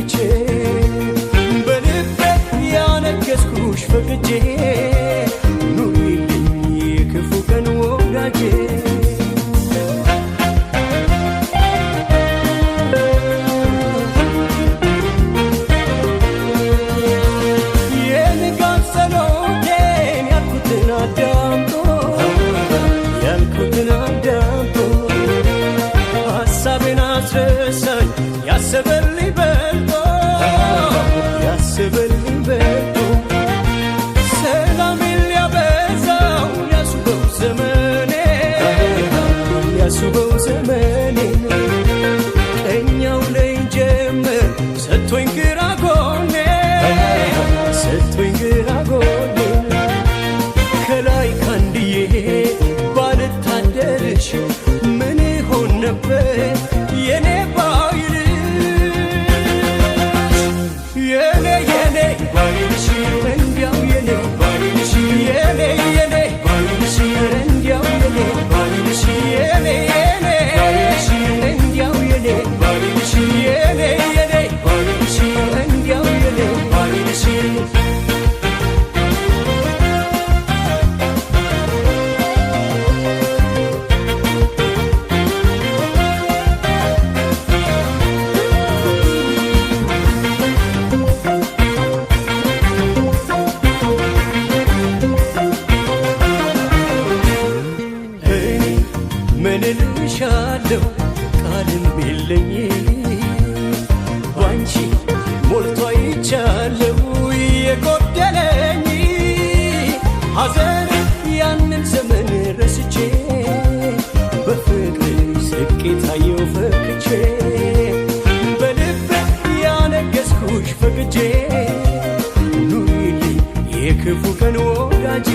ፈክቼ በልቤ ያነገስኩሽ ፈቅጄ ኑሪልኝ የክፉ ቀን ወዳጄ የንጋት ጸሎቴን ያልኩትን አዳምጦ ሐሳቤን አስረሳኝ ያሰበልኝ በልጦ ሰላሜን ሊያበዛው ሊያስውበው ዘመኔ ቀኛው ላይ ጀመር ሰጥቶኝ ግራ ጎኔ ከላይ ካንድዬ ባልታደርሽ ምን ሆን ነበር የኔ ባይልሽ እንዲያው የኔ ባይልሽ የኔ ባይልሽ እንዲያው የኔ ባይልሽ የኔ ባይልሽ እንዲያው የኔ ባይልሽ የኔ ባይልሽ እንዲያው የኔ ባይልሽ ምንልሻለው ቃልም የለኝ ባንቺ ሞልቶ አይቻለው የጎደለኝ ሐዘን ያንን ዘመን ረስቼ በፍቅር ስቄ ታየው ፈክቼ በልቤ ያነገስኩሽ ፈቅጄ ኑሪልኝ የክፉ ቀን ወዳጄ